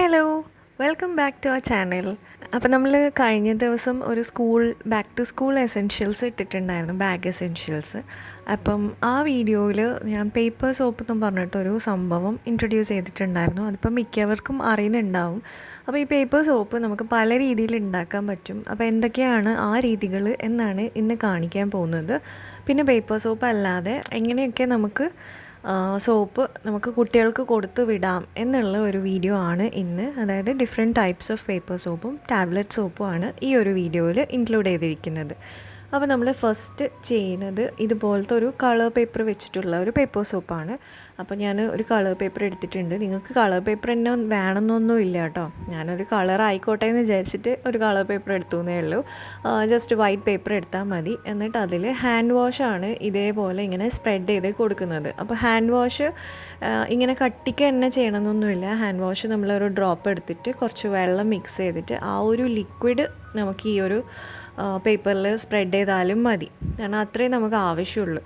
Hello, welcome back to our channel. അപ്പോൾ നമ്മൾ കഴിഞ്ഞ ദിവസം ഒരു ബാക്ക് ടു സ്കൂൾ എസെൻഷ്യൽസ് ഇട്ടിട്ടുണ്ടായിരുന്നു, ബാഗ് എസെൻഷ്യൽസ്. അപ്പം ആ വീഡിയോയിൽ ഞാൻ പേപ്പർ സോപ്പ് എന്ന് പറഞ്ഞിട്ടൊരു സംഭവം ഇൻട്രൊഡ്യൂസ് ചെയ്തിട്ടുണ്ടായിരുന്നു. അതിപ്പം മിക്കവർക്കും അറിയുന്നുണ്ടാവും. അപ്പോൾ ഈ പേപ്പർ സോപ്പ് നമുക്ക് പല രീതിയിൽ ഉണ്ടാക്കാൻ പറ്റും. അപ്പോൾ എന്തൊക്കെയാണ് ആ രീതികൾ എന്നാണ് ഇന്ന് കാണിക്കാൻ പോകുന്നത്. പിന്നെ പേപ്പർ സോപ്പ് അല്ലാതെ എങ്ങനെയൊക്കെ നമുക്ക് സോപ്പ് നമുക്ക് കുട്ടികൾക്ക് കൊടുത്ത് വിടാം എന്നുള്ള ഒരു വീഡിയോ ആണ് ഇന്ന്. അതായത് ഡിഫറെൻറ്റ് ടൈപ്സ് ഓഫ് പേപ്പർ സോപ്പും ടാബ്ലറ്റ് സോപ്പും ആണ് ഈ ഒരു വീഡിയോയിൽ ഇൻക്ലൂഡ് ചെയ്തിരിക്കുന്നത്. അപ്പോൾ നമ്മൾ ഫസ്റ്റ് ചെയ്യുന്നത് ഇതുപോലത്തെ ഒരു കളർ പേപ്പർ വെച്ചിട്ടുള്ള ഒരു പേപ്പർ സോപ്പാണ്. അപ്പോൾ ഞാൻ ഒരു കളർ പേപ്പർ എടുത്തിട്ടുണ്ട്. നിങ്ങൾക്ക് കളർ പേപ്പർ തന്നെ വേണമെന്നൊന്നും ഇല്ല കേട്ടോ. ഞാനൊരു കളർ ആയിക്കോട്ടെ എന്ന് വിചാരിച്ചിട്ട് ഒരു കളർ പേപ്പർ എടുത്തു എന്നേ ഉള്ളൂ. ജസ്റ്റ് വൈറ്റ് പേപ്പർ എടുത്താൽ മതി. എന്നിട്ട് അതിൽ ഹാൻഡ് വാഷാണ് ഇതേപോലെ ഇങ്ങനെ സ്പ്രെഡ് ചെയ്ത് കൊടുക്കുന്നത്. അപ്പോൾ ഹാൻഡ് വാഷ് ഇങ്ങനെ കട്ടിക്ക് തന്നെ ചെയ്യണമെന്നൊന്നുമില്ല. ഹാൻഡ് വാഷ് നമ്മളൊരു ഡ്രോപ്പ് എടുത്തിട്ട് കുറച്ച് വെള്ളം മിക്സ് ചെയ്തിട്ട് ആ ഒരു ലിക്വിഡ് നമുക്ക് ഈ ഒരു പേപ്പറിൽ സ്പ്രെഡ് ചെയ്താലും മതി. കാരണം അത്രയും നമുക്ക് ആവശ്യമുള്ളൂ.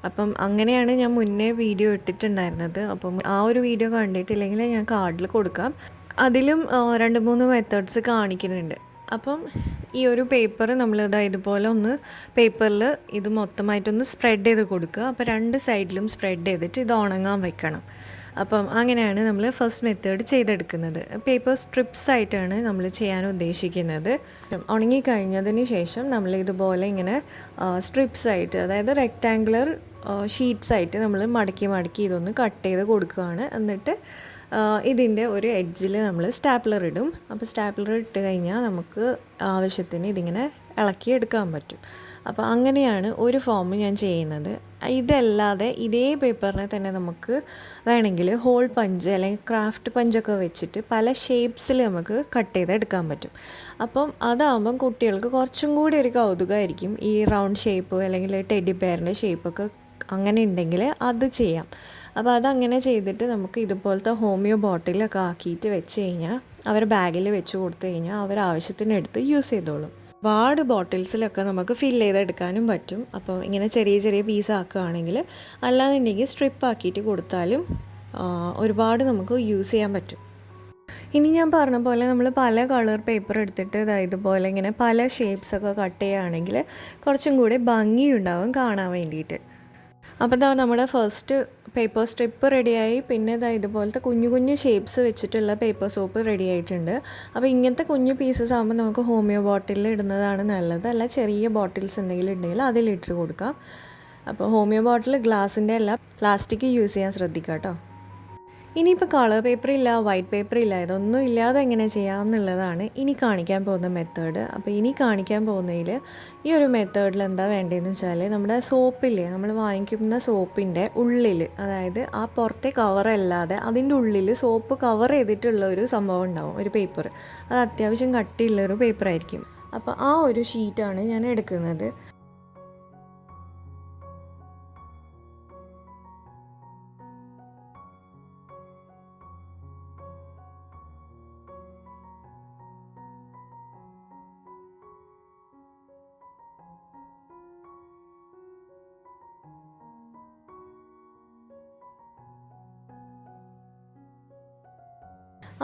അപ്പം അങ്ങനെയാണ് ഞാൻ മുന്നേ വീഡിയോ ഇട്ടിട്ടുണ്ടായിരുന്നത്. അപ്പം ആ ഒരു വീഡിയോ കണ്ടിട്ടില്ലെങ്കിൽ ഞാൻ കാർഡിൽ കൊടുക്കാം. അതിലും 2-3 മെത്തേഡ്സ് കാണിക്കുന്നുണ്ട്. അപ്പം ഈ ഒരു പേപ്പർ നമ്മളിതാ ഇതുപോലെ ഒന്ന് പേപ്പറിൽ ഇത് മൊത്തമായിട്ടൊന്ന് സ്പ്രെഡ് ചെയ്ത് കൊടുക്കുക. അപ്പോൾ 2 സൈഡിലും സ്പ്രെഡ് ചെയ്തിട്ട് ഇത് ഉണങ്ങാൻ വെക്കണം. അപ്പം അങ്ങനെയാണ് നമ്മൾ ഫസ്റ്റ് മെത്തേഡ് ചെയ്തെടുക്കുന്നത്. പേപ്പർ സ്ട്രിപ്സ് ആയിട്ടാണ് നമ്മൾ ചെയ്യാൻ ഉദ്ദേശിക്കുന്നത്. ഉണങ്ങിക്കഴിഞ്ഞതിന് ശേഷം നമ്മൾ ഇതുപോലെ ഇങ്ങനെ സ്ട്രിപ്സ് ആയിട്ട്, അതായത് റെക്റ്റാങ്കുലർ ഷീറ്റ്സ് ആയിട്ട് നമ്മൾ മടക്കി ഇതൊന്ന് കട്ട് ചെയ്ത് കൊടുക്കുകയാണ്. എന്നിട്ട് ഇതിൻ്റെ ഒരു എഡ്ജിൽ നമ്മൾ സ്റ്റാപ്ലർ ഇടും. അപ്പോൾ സ്റ്റാപ്ലർ ഇട്ട് കഴിഞ്ഞാൽ നമുക്ക് ആവശ്യത്തിന് ഇതിങ്ങനെ ഇളക്കിയെടുക്കാൻ പറ്റും. അപ്പോൾ അങ്ങനെയാണ് ഒരു ഫോം ഞാൻ ചെയ്യുന്നത്. ഇതല്ലാതെ ഇതേ പേപ്പറിനെ തന്നെ നമുക്ക് വേണമെങ്കിൽ ഹോൾ പഞ്ച് അല്ലെങ്കിൽ ക്രാഫ്റ്റ് പഞ്ചൊക്കെ വെച്ചിട്ട് പല ഷേപ്സിൽ നമുക്ക് കട്ട് ചെയ്തെടുക്കാൻ പറ്റും. അപ്പം അതാകുമ്പം കുട്ടികൾക്ക് കുറച്ചും കൂടി ഒരു കൗതുകമായിരിക്കും. ഈ റൗണ്ട് ഷേപ്പ് അല്ലെങ്കിൽ ടെഡി ബെയറിൻ്റെ ഷേപ്പൊക്കെ അങ്ങനെ ഉണ്ടെങ്കിൽ അത് ചെയ്യാം. അപ്പോൾ അതങ്ങനെ ചെയ്തിട്ട് നമുക്ക് ഇതുപോലത്തെ ഹോമിയോ ബോട്ടിലൊക്കെ ആക്കിയിട്ട് വെച്ച് കഴിഞ്ഞാൽ അവർ ബാഗിൽ വെച്ച് കൊടുത്തു കഴിഞ്ഞാൽ അവർ ആവശ്യത്തിനെടുത്ത് യൂസ് ചെയ്തോളും. ഒരുപാട് ബോട്ടിൽസിലൊക്കെ നമുക്ക് ഫില്ല് ചെയ്തെടുക്കാനും പറ്റും. അപ്പോൾ ഇങ്ങനെ ചെറിയ പീസ് ആക്കുകയാണെങ്കിൽ, അല്ലാന്നുണ്ടെങ്കിൽ സ്ട്രിപ്പ് ആക്കിയിട്ട് കൊടുത്താലും ഒരുപാട് നമുക്ക് യൂസ് ചെയ്യാൻ പറ്റും. ഇനി ഞാൻ പറഞ്ഞ പോലെ നമ്മൾ പല കളർ പേപ്പർ എടുത്തിട്ട് ഇതുപോലെ ഇങ്ങനെ പല ഷേപ്സൊക്കെ കട്ട് ചെയ്യുകയാണെങ്കിൽ കുറച്ചും കൂടി ഭംഗിയുണ്ടാവും കാണാൻ വേണ്ടിയിട്ട്. അപ്പോൾ നമ്മുടെ ഫസ്റ്റ് പേപ്പർ സ്ട്രിപ്പ് റെഡിയായി. പിന്നെ ഇതുപോലത്തെ കുഞ്ഞു ഷേപ്സ് വെച്ചിട്ടുള്ള പേപ്പർ സോപ്പ് റെഡി ആയിട്ടുണ്ട്. അപ്പോൾ ഇങ്ങനത്തെ കുഞ്ഞു പീസസ് ആകുമ്പോൾ നമുക്ക് ഹോമിയോ ബോട്ടിലിൽ ഇടുന്നതാണ് നല്ലത്. അല്ല ചെറിയ ബോട്ടിൽസ് എന്തെങ്കിലും ഉണ്ടെങ്കിൽ അതിലിട്ട് കൊടുക്കാം. അപ്പോൾ ഹോമിയോ ബോട്ടിൽ ഗ്ലാസിൻ്റെ അല്ല, പ്ലാസ്റ്റിക് യൂസ് ചെയ്യാൻ ശ്രദ്ധിക്കുക കേട്ടോ. ഇനിയിപ്പോൾ കളർ പേപ്പർ ഇല്ല, വൈറ്റ് പേപ്പർ ഇല്ല, ഇതൊന്നും ഇല്ലാതെ എങ്ങനെ ചെയ്യാം എന്നുള്ളതാണ് ഇനി കാണിക്കാൻ പോകുന്ന മെത്തേഡ്. അപ്പോൾ ഇനി കാണിക്കാൻ പോകുന്നതിൽ ഈ ഒരു മെത്തേഡിൽ എന്താ വേണ്ടതെന്ന് വെച്ചാൽ, നമ്മുടെ സോപ്പില്ലേ, നമ്മൾ വാങ്ങിക്കുന്ന സോപ്പിൻ്റെ ഉള്ളിൽ, അതായത് ആ പുറത്തെ കവറല്ലാതെ അതിൻ്റെ ഉള്ളിൽ സോപ്പ് കവർ ചെയ്തിട്ടുള്ള ഒരു സംഭവം ഉണ്ടാവും, ഒരു പേപ്പർ. അത് അത്യാവശ്യം കട്ടിയുള്ളൊരു പേപ്പറായിരിക്കും. അപ്പോൾ ആ ഒരു ഷീറ്റാണ് ഞാൻ എടുക്കുന്നത്.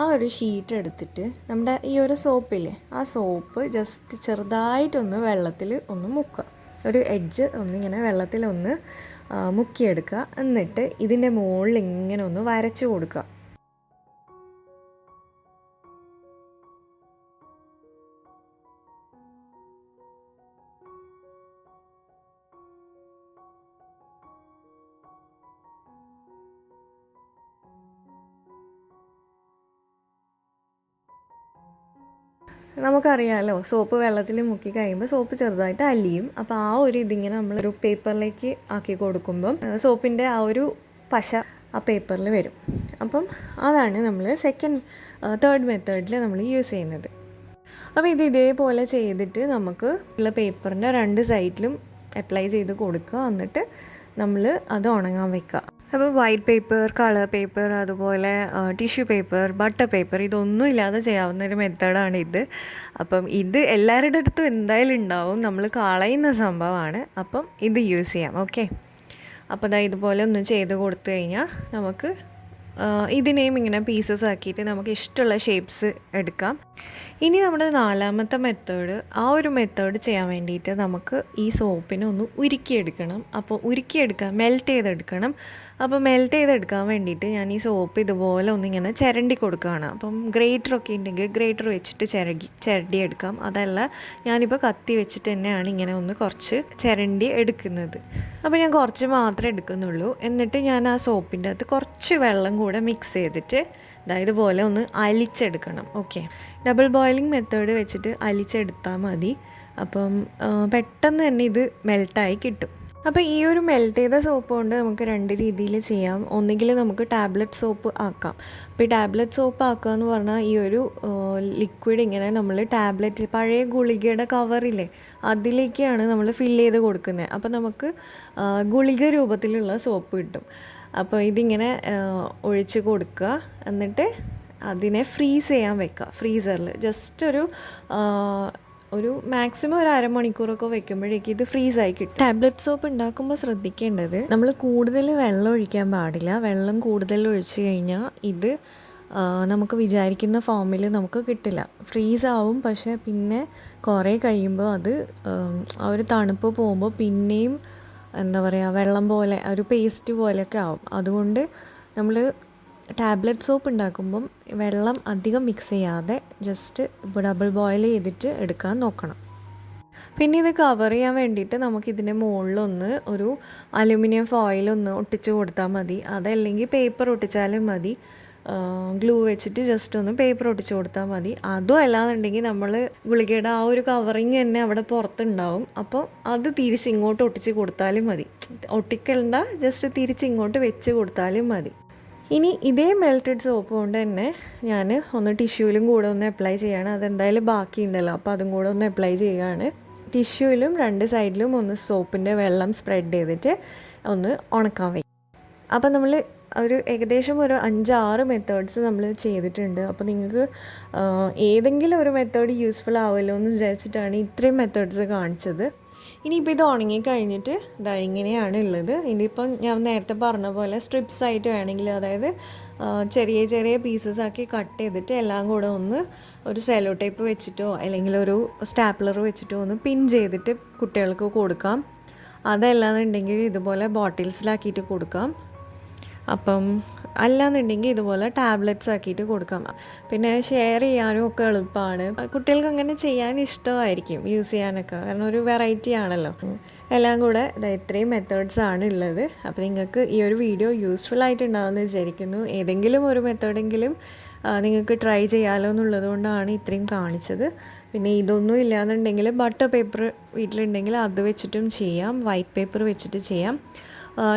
ആ ഒരു ഷീറ്റ് എടുത്തിട്ട് നമ്മുടെ ഈ ഒരു സോപ്പില്ലേ, ആ സോപ്പ് ജസ്റ്റ് ചെറുതായിട്ടൊന്ന് വെള്ളത്തിൽ ഒന്ന് മുക്കുക. ഒരു എഡ്ജ് ഒന്നിങ്ങനെ വെള്ളത്തിലൊന്ന് മുക്കിയെടുക്കുക. എന്നിട്ട് ഇതിൻ്റെ മുകളിൽ ഇങ്ങനെ ഒന്ന് വരച്ചു കൊടുക്കുക. നമുക്കറിയാമല്ലോ, സോപ്പ് വെള്ളത്തിൽ മുക്കി കഴിയുമ്പോൾ സോപ്പ് ചെറുതായിട്ട് അലിയും. അപ്പോൾ ആ ഒരു ഇതിങ്ങനെ നമ്മളൊരു പേപ്പറിലേക്ക് ആക്കി കൊടുക്കുമ്പം സോപ്പിൻ്റെ ആ ഒരു പശ ആ പേപ്പറിൽ വരും. അപ്പം അതാണ് നമ്മൾ തേർഡ് മെത്തേഡിൽ നമ്മൾ യൂസ് ചെയ്യുന്നത്. അപ്പോൾ ഇതേപോലെ ചെയ്തിട്ട് നമുക്ക് ഉള്ള പേപ്പറിൻ്റെ 2 സൈഡിലും അപ്ലൈ ചെയ്ത് കൊടുക്കുക. എന്നിട്ട് നമ്മൾ അത് ഉണങ്ങാൻ വെക്കുക. അപ്പോൾ വൈറ്റ് പേപ്പർ, കളർ പേപ്പർ, അതുപോലെ ടിഷ്യൂ പേപ്പർ, ബട്ടർ പേപ്പർ, ഇതൊന്നും ഇല്ലാതെ ചെയ്യാവുന്ന ഒരു മെത്തേഡാണ് ഇത്. അപ്പം ഇത് എല്ലാവരുടെ അടുത്തും എന്തായാലും ഉണ്ടാവും, നമ്മൾ കളയുന്ന സംഭവമാണ്. അപ്പം ഇത് യൂസ് ചെയ്യാം. ഓക്കെ, അപ്പോൾ ഇതുപോലെ ഒന്ന് ചെയ്ത് കൊടുത്തു കഴിഞ്ഞാൽ നമുക്ക് ഇതിനെയും ഇങ്ങനെ പീസസ് ആക്കിയിട്ട് നമുക്ക് ഇഷ്ടമുള്ള ഷേപ്സ് എടുക്കാം. ഇനി നമ്മുടെ നാലാമത്തെ മെത്തേഡ്, ആ ഒരു മെത്തേഡ് ചെയ്യാൻ വേണ്ടിയിട്ട് നമുക്ക് ഈ സോപ്പിനെ ഒന്ന് ഉരുക്കിയെടുക്കണം. അപ്പോൾ ഉരുക്കിയെടുക്കാൻ മെൽറ്റ് ചെയ്തെടുക്കണം. അപ്പോൾ മെൽറ്റ് ചെയ്തെടുക്കാൻ വേണ്ടിയിട്ട് ഞാൻ ഈ സോപ്പ് ഇതുപോലെ ഒന്നിങ്ങനെ ചിരണ്ടി കൊടുക്കുകയാണ്. അപ്പം ഗ്രേറ്ററൊക്കെ ഉണ്ടെങ്കിൽ ഗ്രേറ്റർ വെച്ചിട്ട് ചിരണ്ടിയെടുക്കാം. അതല്ല, ഞാനിപ്പോൾ കത്തി വെച്ചിട്ട് തന്നെയാണ് ഇങ്ങനെ ഒന്ന് കുറച്ച് ചിരണ്ടി എടുക്കുന്നത്. അപ്പോൾ ഞാൻ കുറച്ച് മാത്രമേ എടുക്കുന്നുള്ളൂ. എന്നിട്ട് ഞാൻ ആ സോപ്പിൻ്റെ അകത്ത് കുറച്ച് വെള്ളം കൂടെ മിക്സ് ചെയ്തിട്ട് ഇതുപോലെ ഒന്ന് അലിച്ചെടുക്കണം. ഓക്കെ, ഡബിൾ ബോയിലിംഗ് മെത്തേഡ് വെച്ചിട്ട് അലിച്ചെടുത്താൽ മതി. അപ്പം പെട്ടെന്ന് തന്നെ ഇത് മെൽട്ടായി കിട്ടും. അപ്പോൾ ഈ ഒരു മെൽറ്റ് ചെയ്ത സോപ്പ് കൊണ്ട് നമുക്ക് 2 രീതിയിൽ ചെയ്യാം. ഒന്നുകിൽ നമുക്ക് ടാബ്ലറ്റ് സോപ്പ് ആക്കാം. അപ്പോൾ ഈ ടാബ്ലറ്റ് സോപ്പ് ആക്കുക എന്ന് പറഞ്ഞാൽ ഈ ഒരു ലിക്വിഡ് ഇങ്ങനെ നമ്മൾ ടാബ്ലറ്റ്, പഴയ ഗുളികയുടെ കവറില്ലേ, അതിലേക്കാണ് നമ്മൾ ഫില്ല് ചെയ്ത് കൊടുക്കുന്നത്. അപ്പോൾ നമുക്ക് ഗുളിക രൂപത്തിലുള്ള സോപ്പ് കിട്ടും. അപ്പോൾ ഇതിങ്ങനെ ഒഴിച്ച് കൊടുക്കുക. എന്നിട്ട് അതിനെ ഫ്രീസ് ചെയ്യാൻ വെക്കുക ഫ്രീസറിൽ. ജസ്റ്റ് ഒരു മാക്സിമം ഒരു അരമണിക്കൂറൊക്കെ വെക്കുമ്പോഴേക്കും ഇത് ഫ്രീസായി കിട്ടും. ടാബ്ലറ്റ് സോപ്പ് ഉണ്ടാക്കുമ്പോൾ ശ്രദ്ധിക്കേണ്ടത്, നമ്മൾ കൂടുതൽ വെള്ളം ഒഴിക്കാൻ പാടില്ല. വെള്ളം കൂടുതൽ ഒഴിച്ച് കഴിഞ്ഞാൽ ഇത് നമുക്ക് വിചാരിക്കുന്ന ഫോമിൽ നമുക്ക് കിട്ടില്ല, ഫ്രീസാവും. പക്ഷേ പിന്നെ കുറേ കഴിയുമ്പോൾ അത് ആ ഒരു തണുപ്പ് പോകുമ്പോൾ പിന്നെയും എന്താ പറയുക, വെള്ളം പോലെ ഒരു പേസ്റ്റ് പോലെയൊക്കെ ആവും. അതുകൊണ്ട് നമ്മൾ ടാബ്ലറ്റ് സോപ്പ് ഉണ്ടാക്കുമ്പം വെള്ളം അധികം മിക്സ് ചെയ്യാതെ ജസ്റ്റ് ഡബിൾ ബോയിൽ ചെയ്തിട്ട് എടുക്കാൻ നോക്കണം. പിന്നെ ഇത് കവർ ചെയ്യാൻ വേണ്ടിയിട്ട് നമുക്കിതിൻ്റെ മുകളിലൊന്ന് ഒരു അലുമിനിയം ഫോയിലൊന്ന് ഒട്ടിച്ച് കൊടുത്താൽ മതി. അതല്ലെങ്കിൽ പേപ്പർ ഒട്ടിച്ചാലും മതി. ഗ്ലൂ വെച്ചിട്ട് ജസ്റ്റ് ഒന്ന് പേപ്പർ ഒട്ടിച്ച് കൊടുത്താൽ മതി. അതും അല്ലാന്നുണ്ടെങ്കിൽ നമ്മൾ ഗുളികയുടെ ആ ഒരു കവറിങ് തന്നെ അവിടെ പുറത്തുണ്ടാവും. അപ്പോൾ അത് തിരിച്ചിങ്ങോട്ട് ഒട്ടിച്ച് കൊടുത്താലും മതി. ഒട്ടിക്കണ്ട, ജസ്റ്റ് തിരിച്ചിങ്ങോട്ട് വെച്ച് കൊടുത്താലും മതി. ഇനി ഇതേ മെൽറ്റഡ് സോപ്പ് കൊണ്ട് തന്നെ ഞാൻ ഒന്ന് ടിഷ്യൂവിലും കൂടെ ഒന്ന് അപ്ലൈ ചെയ്യുകയാണ്. അതെന്തായാലും ബാക്കിയുണ്ടല്ലോ, അപ്പോൾ അതും കൂടെ ഒന്ന് അപ്ലൈ ചെയ്യുകയാണ്. ടിഷ്യൂവിലും 2 സൈഡിലും ഒന്ന് സോപ്പിൻ്റെ വെള്ളം സ്പ്രെഡ് ചെയ്തിട്ട് ഒന്ന് ഉണക്കാൻ വയ്ക്കും. അപ്പോൾ നമ്മൾ ഏകദേശം ഒരു 5-6 മെത്തേഡ്സ് നമ്മൾ ചെയ്തിട്ടുണ്ട്. അപ്പോൾ നിങ്ങൾക്ക് ഏതെങ്കിലും ഒരു മെത്തേഡ് യൂസ്ഫുൾ ആവുമല്ലോ എന്ന് വിചാരിച്ചിട്ടാണ് ഇത്രയും മെത്തേഡ്സ് കാണിച്ചത്. ഇനിയിപ്പോൾ ഇത് ഉണങ്ങി കഴിഞ്ഞിട്ട് ഇങ്ങനെയാണ് ഉള്ളത്. ഇനിയിപ്പം ഞാൻ നേരത്തെ പറഞ്ഞ പോലെ സ്ട്രിപ്സ് ആയിട്ട് വേണമെങ്കിൽ, അതായത് ചെറിയ ചെറിയ പീസസ് ആക്കി കട്ട് ചെയ്തിട്ട് എല്ലാം കൂടെ ഒന്ന് ഒരു സെല്ലോ ടേപ്പ് വെച്ചിട്ടോ അല്ലെങ്കിൽ ഒരു സ്റ്റാപ്ലർ വെച്ചിട്ടോ ഒന്ന് പിൻ ചെയ്തിട്ട് കുട്ടികൾക്ക് കൊടുക്കാം. അതല്ലാന്നുണ്ടെങ്കിൽ ഇതുപോലെ ബോട്ടിൽസിലാക്കിയിട്ട് കൊടുക്കാം. അപ്പം അല്ലാന്നുണ്ടെങ്കിൽ ഇതുപോലെ ടാബ്ലറ്റ്സ് ആക്കിയിട്ട് കൊടുക്കാം. പിന്നെ ഷെയർ ചെയ്യാനും ഒക്കെ എളുപ്പമാണ്. കുട്ടികൾക്ക് അങ്ങനെ ചെയ്യാൻ ഇഷ്ടമായിരിക്കും, യൂസ് ചെയ്യാനൊക്കെ, കാരണം ഒരു വെറൈറ്റി ആണല്ലോ. എല്ലാം കൂടെ ഇത്രയും മെത്തേഡ്സാണ് ഉള്ളത്. അപ്പോൾ നിങ്ങൾക്ക് ഈ ഒരു വീഡിയോ യൂസ്ഫുൾ ആയിട്ടുണ്ടാവുമെന്ന് വിചാരിക്കുന്നു. ഏതെങ്കിലും ഒരു മെത്തേഡെങ്കിലും നിങ്ങൾക്ക് ട്രൈ ചെയ്യാമല്ലോ എന്നുള്ളത് കൊണ്ടാണ് ഇത്രയും കാണിച്ചത്. പിന്നെ ഇതൊന്നും ഇല്ലയെന്നുണ്ടെങ്കിൽ ബട്ടർ പേപ്പർ വീട്ടിലുണ്ടെങ്കിൽ അത് വെച്ചിട്ടും ചെയ്യാം, വൈറ്റ് പേപ്പർ വെച്ചിട്ട് ചെയ്യാം.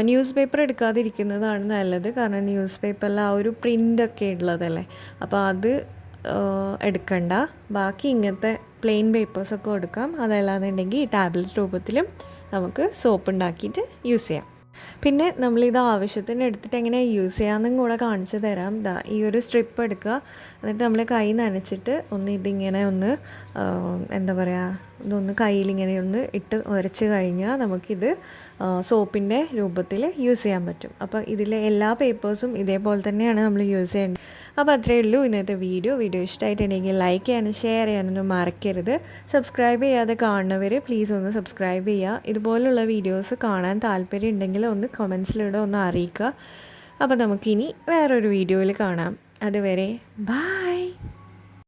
ന്യൂസ് പേപ്പർ എടുക്കാതിരിക്കുന്നതാണ് നല്ലത്, കാരണം ന്യൂസ് പേപ്പറിൽ ആ ഒരു പ്രിൻ്റൊക്കെ ഉള്ളതല്ലേ, അപ്പോൾ അത് എടുക്കണ്ട. ബാക്കി ഇങ്ങനത്തെ പ്ലെയിൻ പേപ്പേഴ്സൊക്കെ എടുക്കാം. അതല്ലാന്നുണ്ടെങ്കിൽ ഈ ടാബ്ലറ്റ് രൂപത്തിലും നമുക്ക് സോപ്പ് ഉണ്ടാക്കിയിട്ട് യൂസ് ചെയ്യാം. പിന്നെ നമ്മളിത് ആവശ്യത്തിന് എടുത്തിട്ട് എങ്ങനെയാണ് യൂസ് ചെയ്യാമെന്നും കൂടെ കാണിച്ചു തരാം. ഈ ഒരു സ്ട്രിപ്പ് എടുക്കുക, എന്നിട്ട് നമ്മൾ കൈ നനച്ചിട്ട് ഇതിങ്ങനെ ഒന്ന് എന്താ പറയുക, ഇതൊന്ന് കയ്യിലിങ്ങനെ ഒന്ന് ഇട്ട് ഉരച്ച് കഴിഞ്ഞാൽ നമുക്കിത് സോപ്പിൻ്റെ രൂപത്തിൽ യൂസ് ചെയ്യാൻ പറ്റും. അപ്പോൾ ഇതിലെ എല്ലാ പേപ്പേഴ്സും ഇതേപോലെ തന്നെയാണ് നമ്മൾ യൂസ് ചെയ്യേണ്ടത്. അപ്പോൾ അത്രയേ ഉള്ളൂ ഇന്നത്തെ വീഡിയോ ഇഷ്ടമായിട്ടുണ്ടെങ്കിൽ ലൈക്ക് ചെയ്യാനും ഷെയർ ചെയ്യാനൊന്നും മറക്കരുത്. സബ്സ്ക്രൈബ് ചെയ്യാതെ കാണുന്നവർ പ്ലീസ് ഒന്ന് സബ്സ്ക്രൈബ് ചെയ്യുക. ഇതുപോലുള്ള വീഡിയോസ് കാണാൻ താല്പര്യം ഉണ്ടെങ്കിൽ ഒന്ന് കമൻസിലൂടെ ഒന്ന് അറിയിക്കുക. അപ്പോൾ നമുക്കിനി വേറൊരു വീഡിയോയിൽ കാണാം. അതുവരെ ബൈ.